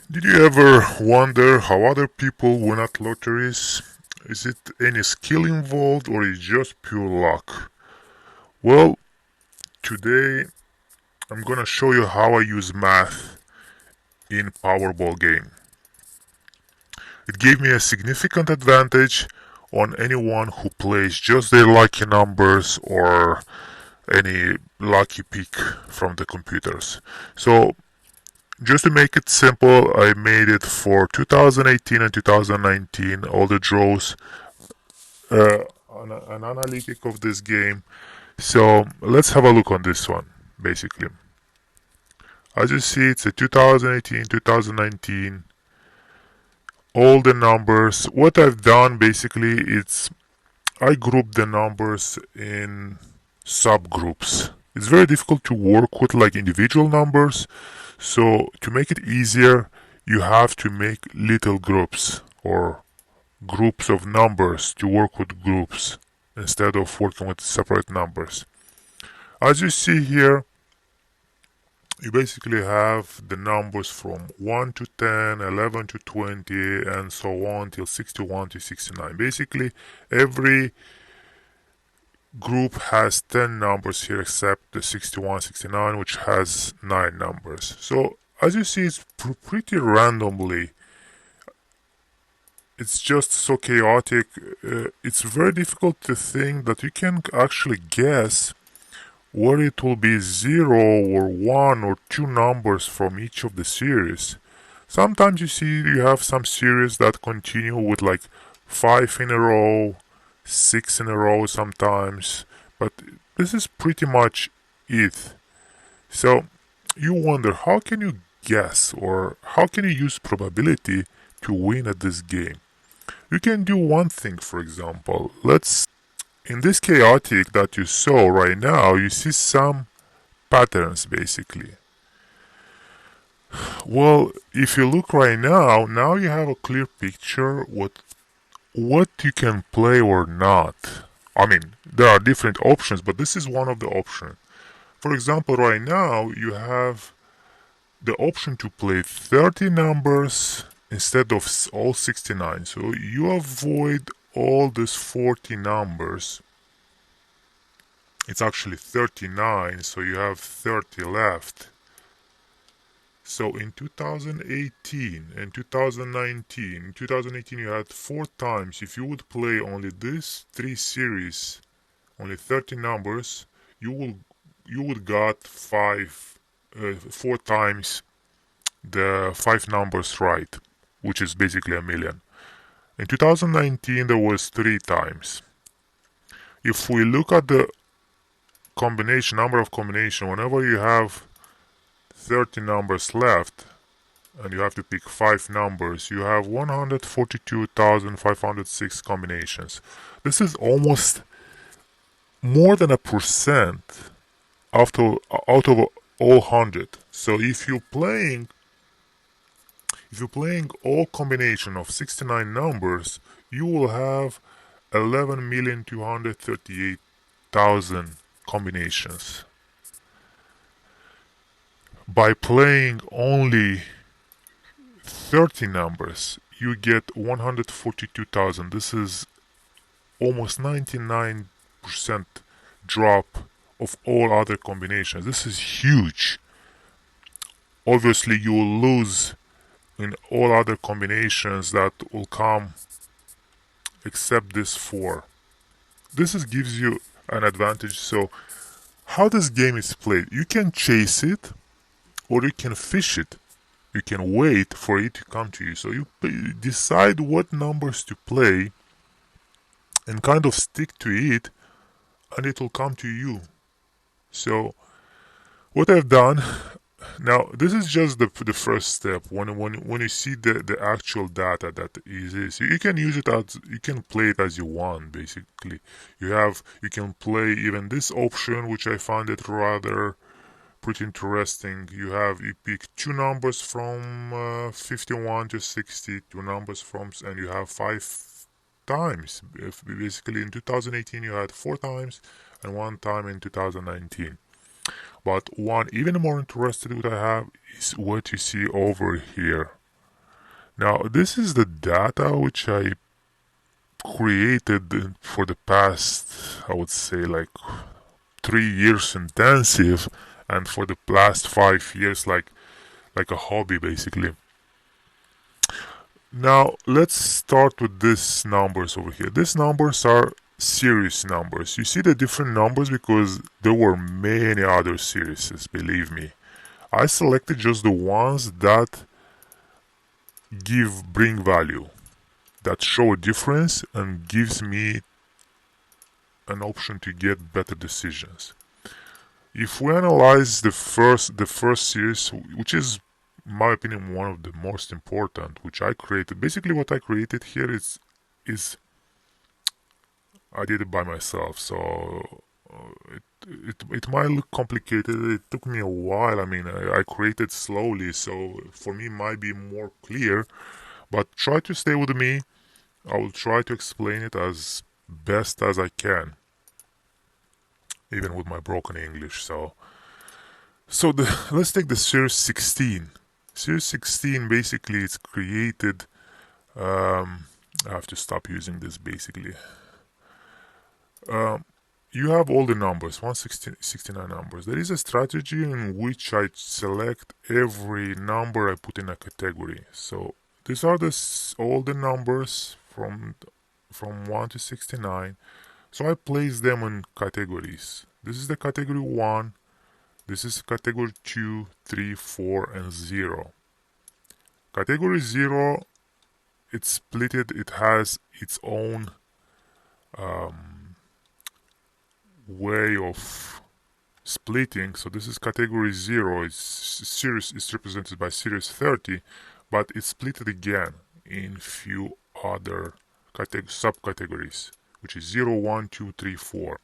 Did you ever wonder how other people win at lotteries? Is it any skill involved or is it just pure luck? Well, today I'm gonna show you how I use math in Powerball game. It gave me a significant advantage on anyone who plays just their lucky numbers or any lucky pick from the computers. So just to make it simple, I made it for 2018 and 2019, all the draws, an analytic of this game. So let's have a look on this one, basically. As you see, it's a 2018, 2019, all the numbers. What I've done basically, it's I group the numbers in subgroups. It's very difficult to work with like individual numbers, so to make it easier, you have to make little groups or groups of numbers to work with groups instead of working with separate numbers. As you see here, you basically have the numbers from 1 to 10, 11 to 20, and so on till 61 to 69. Basically, every group has 10 numbers here except the 61, 69, which has 9 numbers. So, as you see, it's pretty randomly. It's just so chaotic. It's very difficult to think that you can actually guess where it will be 0 or 1 or 2 numbers from each of the series. Sometimes you see you have some series that continue with like 5 in a row, 6 in a row sometimes, but this is pretty much it. So you wonder, how can you guess or how can you use probability to win at this game? You can do one thing, for example. In this chaotic that you saw right now, you see some patterns basically. Well, if you look right now you have a clear picture what you can play or not. I mean, there are different options, but this is one of the options. For example, right now you have the option to play 30 numbers instead of all 69. So you avoid all these 40 numbers. It's actually 39, so you have 30 left. So in 2018 and 2019, in 2018 you had 4 times. If you would play only these 3 series, only 30 numbers, you would got 4 times the 5 numbers right, which is basically a million. In 2019 there was 3 times. If we look at the number of combination, whenever you have 30 numbers left and you have to pick 5 numbers, you have 142,506 combinations. This is almost more than a percent out of all 100. So if you're playing all combination of 69 numbers, you will have 11,238,000 combinations. By playing only 30 numbers, you get 142,000. This is almost 99% drop of all other combinations. This is huge. Obviously, you will lose in all other combinations that will come except this 4. Gives you an advantage. So, how this game is played, you can chase it or you can fish it. You can wait for it to come to you. So you decide what numbers to play and kind of stick to it, and it will come to you. So what I've done now, this is just the first step. When you see the actual data that is this, you can use it as you can play it as you want. Basically, you can play even this option, which I found it rather pretty interesting. You pick 2 numbers from 51 to 60, 2 numbers from, and you have 5 times. Basically, in 2018 you had 4 times, and 1 time in 2019. But one even more interested what I have is what you see over here. Now this is the data which I created for the past, I would say, like 3 years intensive, and for the last 5 years like a hobby basically. Now let's start with these numbers over here. These numbers are series numbers. You see the different numbers because there were many other series, believe me. I selected just the ones that bring value, that show a difference and gives me an option to get better decisions. If we analyze the first series, which is in my opinion one of the most important, which I created, basically what I created here is I did it by myself, so it might look complicated. It took me a while. I mean, I created slowly, so for me it might be more clear. But try to stay with me. I will try to explain it as best as I can, even with my broken English. Let's take the series 16. Series 16 basically it's created. I have to stop using this basically. You have all the numbers, 169 numbers. There is a strategy in which I select every number I put in a category. So these are all the numbers from 1 to 69. So I place them in categories. This is the category 1. This is category 2, 3, 4, and 0. Category 0, it's split. It has its own way of splitting. So this is category 0. It's represented by series 30, but it's split again in few other subcategories, which is 0, 1, 2, 3, 4.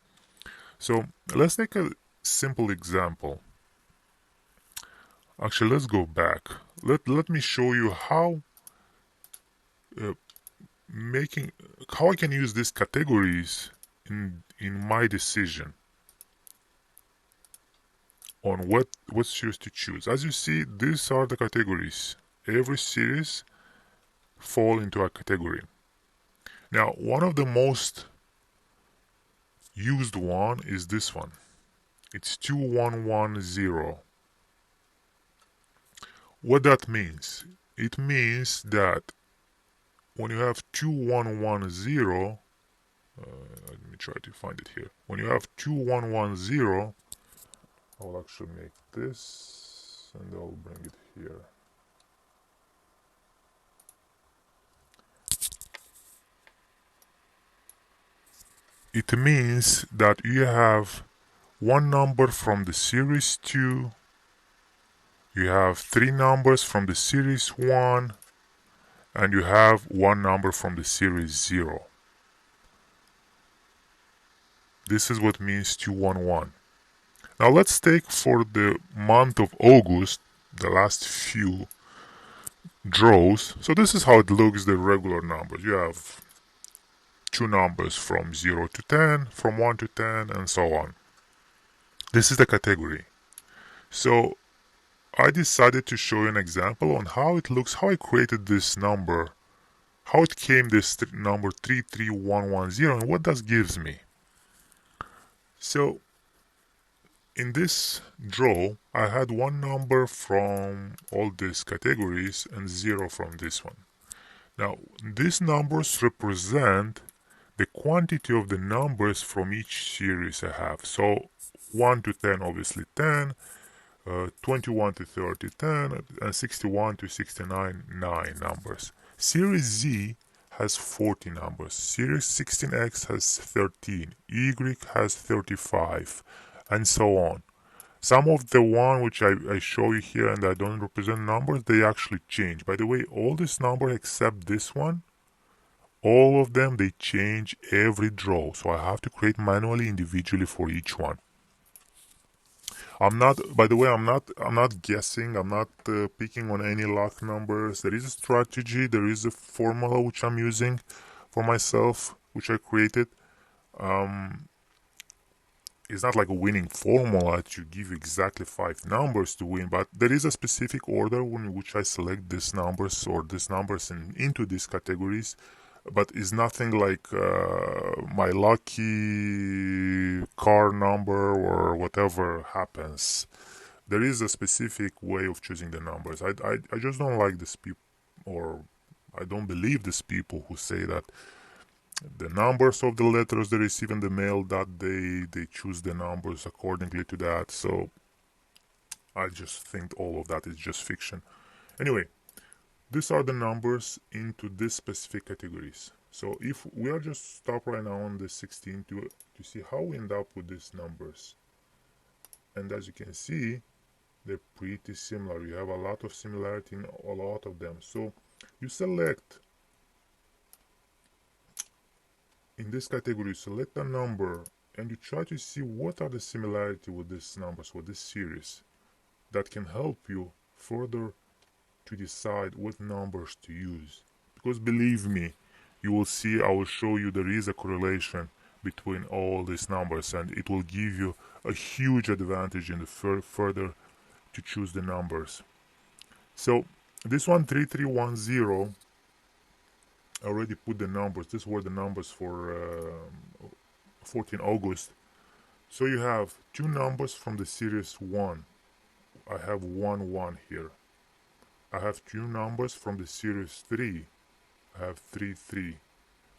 So let's take a simple example. Actually, let's go back. Let me show you how how I can use these categories in my decision on what series to choose. As you see, these are the categories. Every series fall into a category. Now, one of the most used one is this one. It's 2110. What that means? It means that when you have 2110, let me try to find it here. When you have 2110, I'll actually make this and I'll bring it here. It means that you have one number from the series 2, you have 3 numbers from the series 1, and you have one number from the series 0. This is what means 211. Now let's take for the month of August, the last few draws. So this is how it looks, the regular numbers. You have 2 numbers from 0 to 10, from 1 to 10, and so on. This is the category. So I decided to show you an example on how it looks, how I created this number, how it came this number 33110, and what that gives me. So in this draw, I had one number from all these categories and 0 from this one. Now, these numbers represent the quantity of the numbers from each series I have. So 1 to 10, obviously 10, 21 to 30, 10, and 61 to 69, 9 numbers. Series Z has 40 numbers. Series 16X has 13. Y has 35, and so on. Some of the one which I show you here and I don't represent numbers, they actually change. By the way, all these numbers except this one, all of them, they change every draw. So I have to create manually, individually for each one. I'm not, by the way, I'm not guessing. I'm not picking on any luck numbers. There is a strategy. There is a formula which I'm using for myself, which I created. it's not like a winning formula to give you exactly 5 numbers to win, but there is a specific order in which I select these numbers or these numbers into these categories. But it's nothing like my lucky car number or whatever happens. There is a specific way of choosing the numbers. I just don't like this people, or I don't believe these people who say that the numbers of the letters they receive in the mail, that they choose the numbers accordingly to that. So I just think all of that is just fiction. Anyway, these are the numbers into these specific categories. So if we are just stop right now on the 16 to see how we end up with these numbers. And as you can see, they're pretty similar. You have a lot of similarity in a lot of them. So you select, in this category, you select a number and you try to see what are the similarity with these numbers, with this series, that can help you further to decide what numbers to use. Because believe me, you will see, I will show you there is a correlation between all these numbers, and it will give you a huge advantage in the further to choose the numbers. So this one, 3310, I already put the numbers. These were the numbers for 14 August. So you have two numbers from the series 1. I have 1 here. I have two numbers from the series 3. I have 3,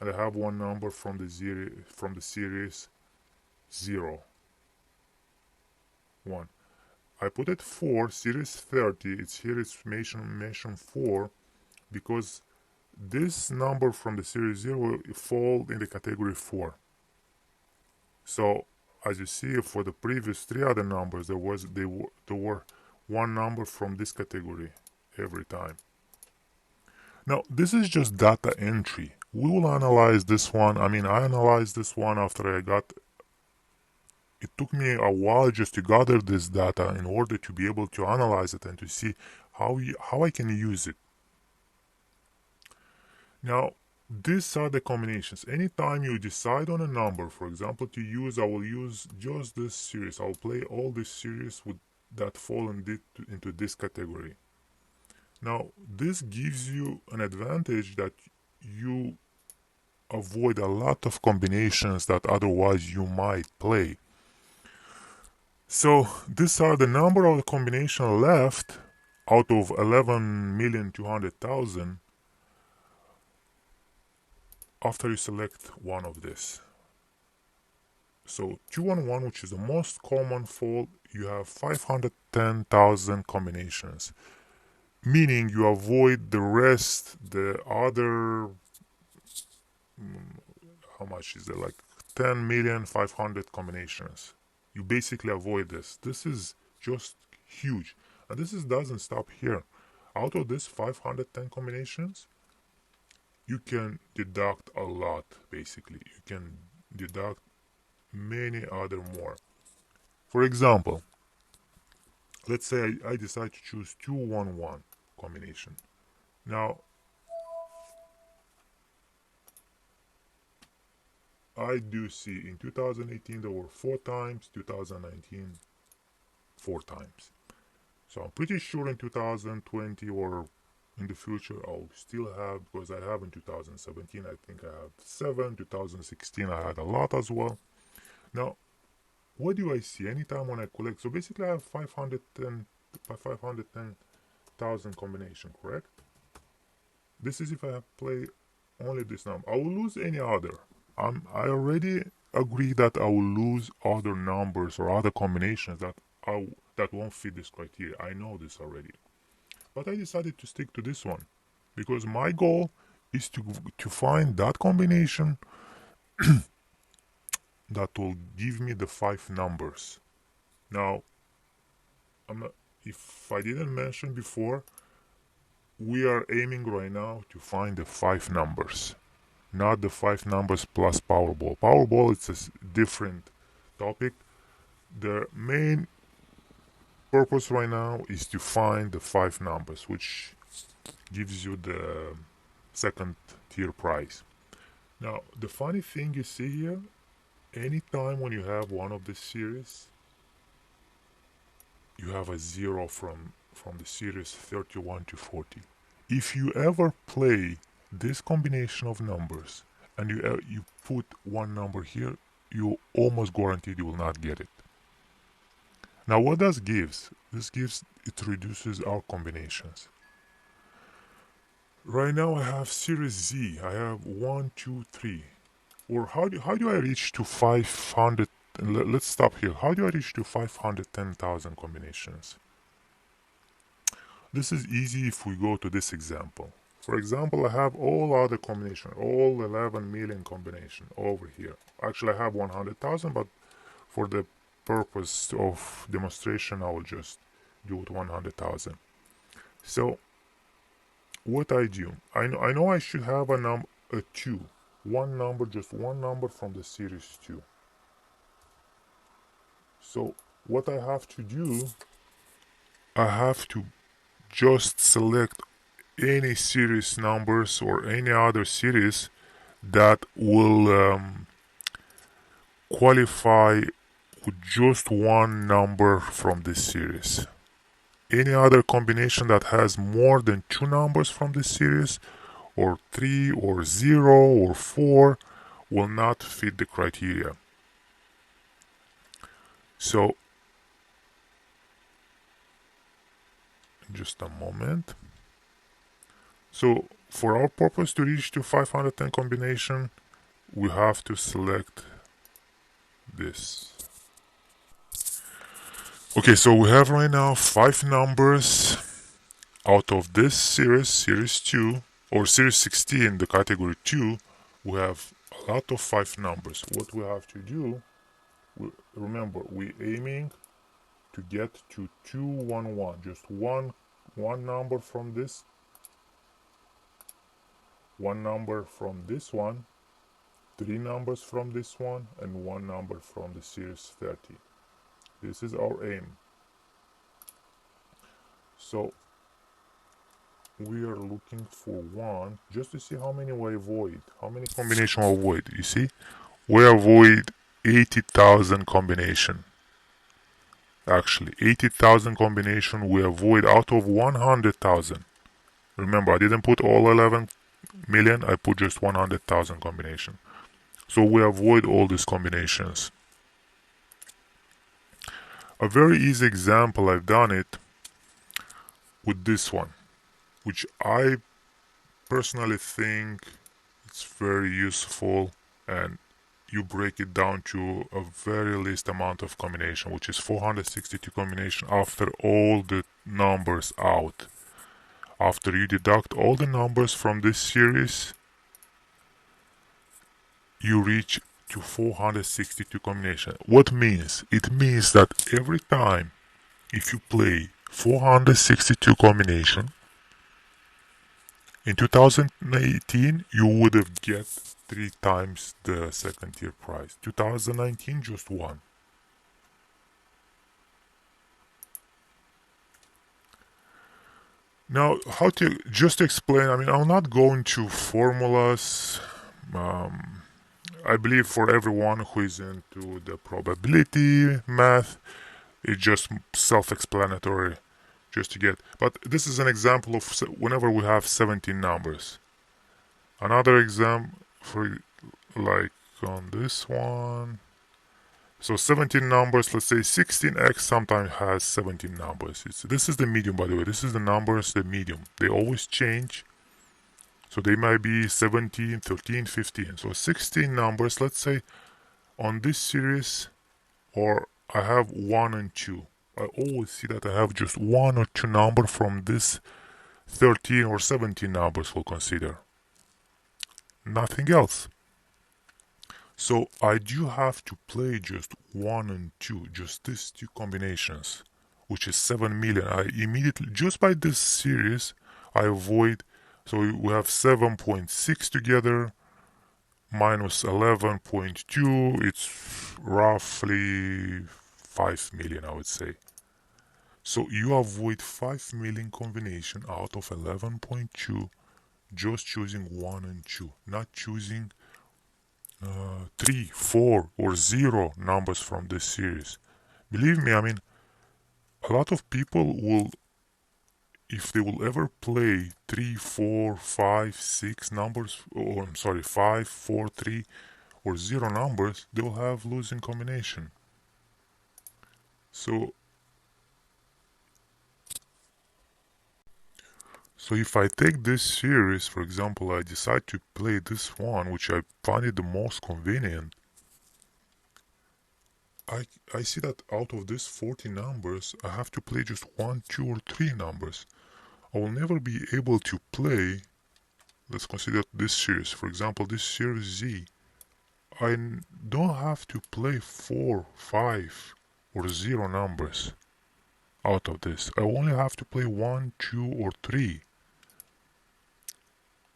and I have one number from the series 0, 1. I put it 4, series 30. It's here. It's mentioned 4 because this number from the series 0 fall in the category 4. So as you see, for the previous 3 other numbers, there were one number from this category every time. Now, this is just data entry. We will analyze this one. I analyzed this one after it took me a while just to gather this data in order to be able to analyze it and to see how I can use it. Now, these are the combinations. Anytime you decide on a number, for example, to use, I will use just this series. I'll play all this series that fall into this category. Now, this gives you an advantage that you avoid a lot of combinations that otherwise you might play. So, these are the number of combinations left out of 11,200,000 after you select one of this. So, 211, which is the most common fall, you have 510,000 combinations. Meaning you avoid the rest, the other, how much is it, like 10,500,000 combinations. You basically avoid this. This is just huge. And this doesn't stop here. Out of this 510 combinations, you can deduct a lot, basically. You can deduct many other more. For example, let's say I decide to choose 211 combination. Now, I do see in 2018 there were 4 times, 2019 4 times. So I'm pretty sure in 2020 or in the future I'll still have, because I have in 2017 I think I have 7, 2016 I had a lot as well. Now, what do I see anytime when I collect? So basically I have 510,000 combination, correct? This is if I play only this number. I will lose any other. I already agree that I will lose other numbers or other combinations that won't fit this criteria. I know this already. But I decided to stick to this one because my goal is to find that combination that will give me the 5 numbers. Now, if I didn't mention before, we are aiming right now to find the 5 numbers, not the 5 numbers plus Powerball. Powerball is a different topic. The main purpose right now is to find the 5 numbers, which gives you the second tier prize. Now, the funny thing you see here anytime when you have one of the series, you have a zero from the series 31 to 40. If you ever play this combination of numbers and you put one number here, you almost guaranteed you will not get it. Now what this gives? It reduces our combinations. Right now I have series Z. I have 1, 2, 3. Or how do I reach to 500? Let's stop here. How do I reach to 510,000 combinations? This is easy if we go to this example. For example, I have all other combination, all 11 million combination over here. Actually, I have 100,000, but for the purpose of demonstration, I will just do it 100,000. So, what I do, I know I should have a 2, one number, just one number from the series 2. So, what I have to do, I have to just select any series numbers or any other series that will qualify with just one number from this series. Any other combination that has more than two numbers from this series, or 3 or 0 or 4, will not fit the criteria. So, just a moment. So, for our purpose to reach to 510 combination, we have to select this. Okay, so we have right now 5 numbers out of this series 2, or series 16, the category 2. We have a lot of 5 numbers. What we have to do, remember, we're aiming to get to 211, just one number from this, one number from this one, 3 numbers from this one, and 1 number from the series 30. This is our aim. So we are looking for 1 just to see how many we avoid, how many combination we avoid. You see, we avoid 80,000 combination. Actually, 80,000 combination we avoid out of 100,000. Remember, I didn't put all 11 million, I put just 100,000 combination. So we avoid all these combinations. A very easy example, I've done it with this one, which I personally think it's very useful, and you break it down to a very least amount of combination, which is 462 combination after all the numbers out. After you deduct all the numbers from this series, you reach to 462 combination. What means? It means that every time if you play 462 combination, in 2018 you would have get 3 times the second tier prize. 2019 just 1. Now, how to just explain, I mean, I'm not going to formulas. I believe for everyone who is into the probability math, it's just self-explanatory just to get. But this is an example of whenever we have 17 numbers. Another example, for like on this one. So 17 numbers, let's say 16x sometimes has 17 numbers. This is the medium, by the way. This is the numbers, the medium. They always change. So they might be 17, 13, 15. So 16 numbers, let's say on this series, or I have 1 and 2. I always see that I have just 1 or 2 number from this 13 or 17 numbers we'll consider. Nothing else. So I do have to play just 1 and 2, just these 2 combinations, which is 7 million. I immediately, just by this series, I avoid, so we have 7.6 together, minus 11.2, it's roughly 5 million, I would say. So you avoid 5 million combination out of 11.2, just choosing 1 and 2, not choosing 3, 4 or 0 numbers from this series. Believe me, I mean, a lot of people will, if they will ever play 3, 4, 5, 6 numbers, or I'm sorry, 5, 4, 3 or 0 numbers, they will have losing combination. So if I take this series, for example, I decide to play this one, which I find it the most convenient, I see that out of these 40 numbers, I have to play just 1, 2 or 3 numbers. I will never be able to play, let's consider this series, for example, this series Z. I don't have to play 4, 5 or 0 numbers out of this. I only have to play 1, 2 or 3.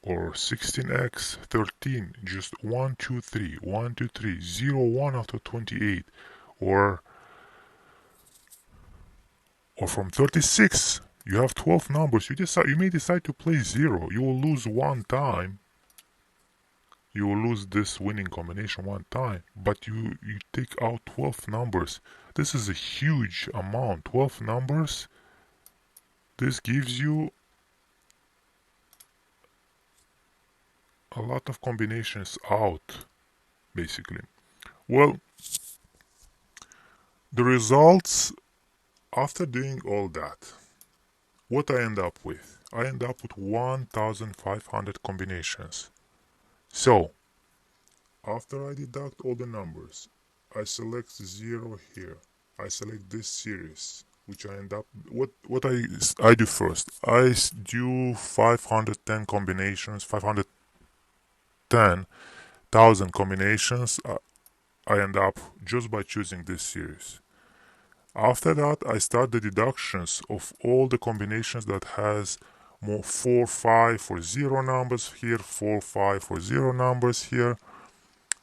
Or 16x 13, just 1 2 3 1 2 3 0 1 after 28, or from 36 you have 12 numbers. You may decide to play 0. You will lose one time, you will lose this winning combination one time, but you take out 12 numbers. This is a huge amount. 12 numbers, this gives you a lot of combinations out, basically. Well, the results after doing all that, what I end up with? I end up with 1500 combinations. So, after I deduct all the numbers, I select 0 here. I select this series, which I end up, what I do first? I do 510 combinations, 510,000 combinations. I end up just by choosing this series. After that, I start the deductions of all the combinations that has more 4, 5 for 0 numbers here, 4, 5 for 0 numbers here,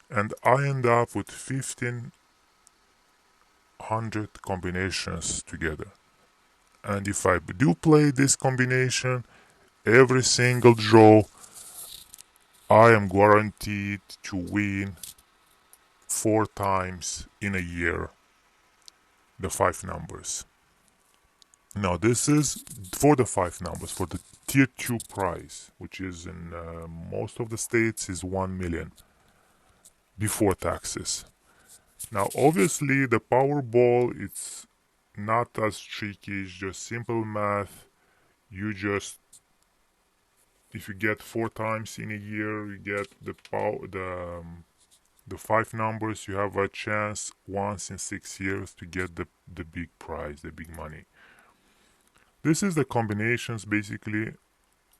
and I end up with 1500 combinations together. And if I do play this combination, every single draw, I am guaranteed to win 4 times in a year the 5 numbers. Now this is for the 5 numbers, for the tier 2 prize, which is in most of the states is 1 million before taxes. Now obviously the Powerball, it's not as tricky, it's just simple math. You just, if you get 4 times in a year, you get the 5 numbers, you have a chance once in 6 years to get the big prize, the big money. This is the combinations basically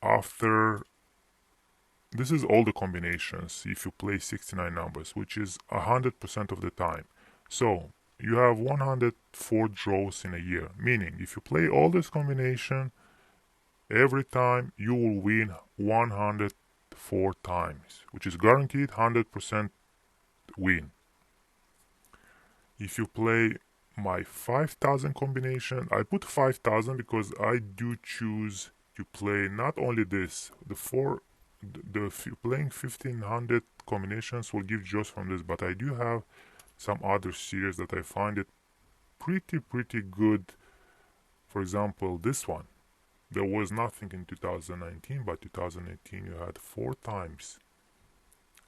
after. This is all the combinations if you play 69 numbers, which is 100% of the time. So you have 104 draws in a year, meaning if you play all this combination every time, you will win 104 times, which is guaranteed 100% win. If you play my 5000 combination, I put 5000 because I do choose to play not only this, playing 1500 combinations will give just from this, but I do have some other series that I find it pretty good. For example, this one, there was nothing in 2019, but 2018 you had 4 times,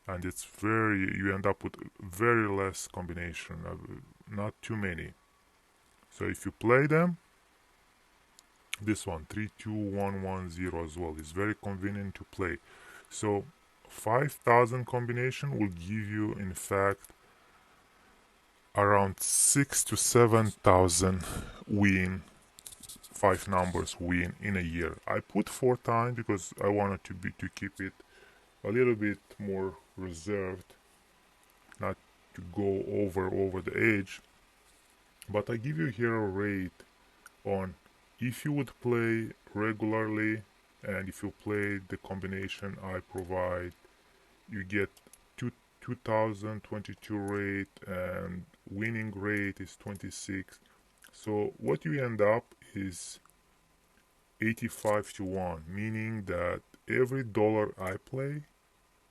and you end up with very less combination, not too many. So if you play them, this one 32110 as well is very convenient to play. So 5000 combination will give you in fact around 6 to 7000 win, 5 numbers win in a year. I put 4 times because I wanted to keep it a little bit more reserved, not to go over the edge. But I give you here a rate on if you would play regularly, and if you play the combination I provide, you get 2022 rate, and winning rate is 26. So what you end up is 85 to 1, meaning that every dollar I play,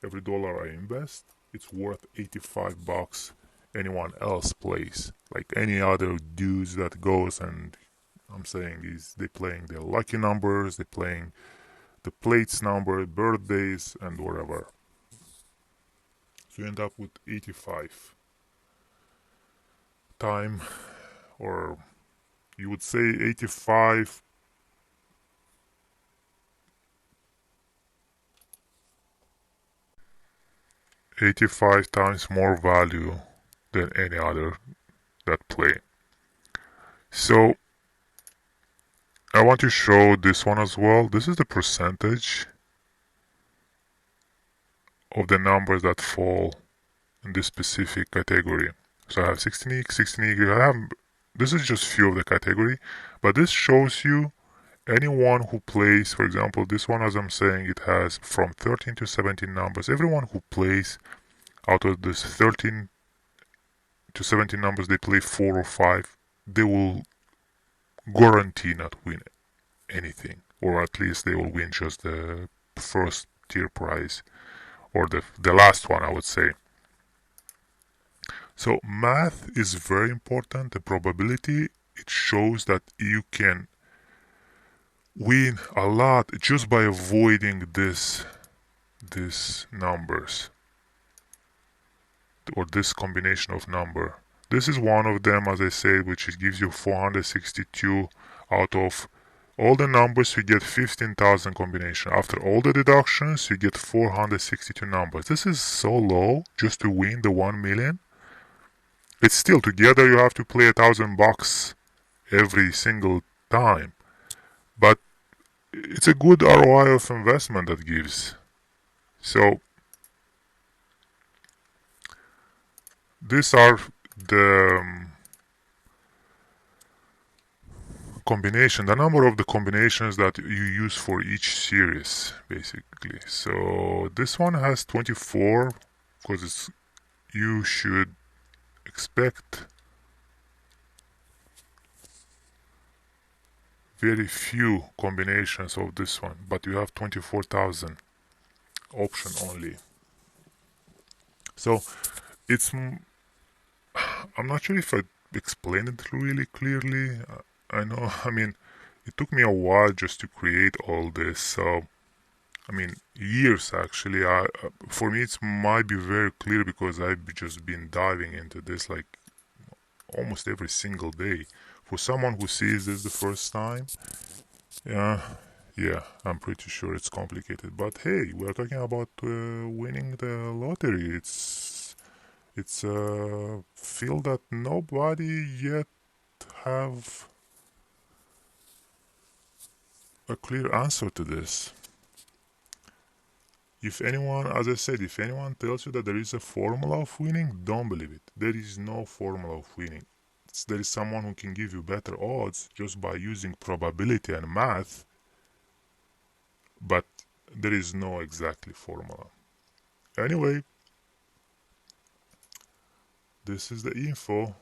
every dollar I invest, it's worth 85 bucks. Anyone else plays, like any other dudes that goes, and I'm saying is they playing their lucky numbers, they playing the plates number, birthdays, and whatever. So you end up with 85 time, or you would say 85 times more value than any other that play. So I want to show this one as well. This is the percentage of the numbers that fall in this specific category. So I have 16 16 this is just few of the category, but this shows you anyone who plays. For example, this one, as I'm saying, it has from 13 to 17 numbers. Everyone who plays out of this 13 to 17 numbers, they play 4 or 5, they will guarantee not win anything, or at least they will win just the first tier prize, or the last one, I would say. So math is very important. The probability, it shows that you can win a lot just by avoiding these numbers, or this combination of number. This is one of them, as I said, which gives you 462 out of all the numbers. You get 15,000 combination. After all the deductions, you get 462 numbers. This is so low just to win the 1 million. It's still, together you have to play $1,000 every single time, but it's a good ROI of investment that gives. So these are the the number of the combinations that you use for each series, basically. So this one has 24, because you should expect very few combinations of this one, but you have 24,000 option only. So it's, I'm not sure if I explained it really clearly. I know, I mean, it took me a while just to create all this. So, I mean, years actually. For me, it might be very clear because I've just been diving into this like almost every single day. For someone who sees this the first time, yeah, I'm pretty sure it's complicated. But hey, we're talking about winning the lottery. It's a field that nobody yet have a clear answer to this. If anyone, as I said, if anyone tells you that there is a formula of winning, don't believe it. There is no formula of winning. There is someone who can give you better odds just by using probability and math, but there is no exactly formula. Anyway, this is the info.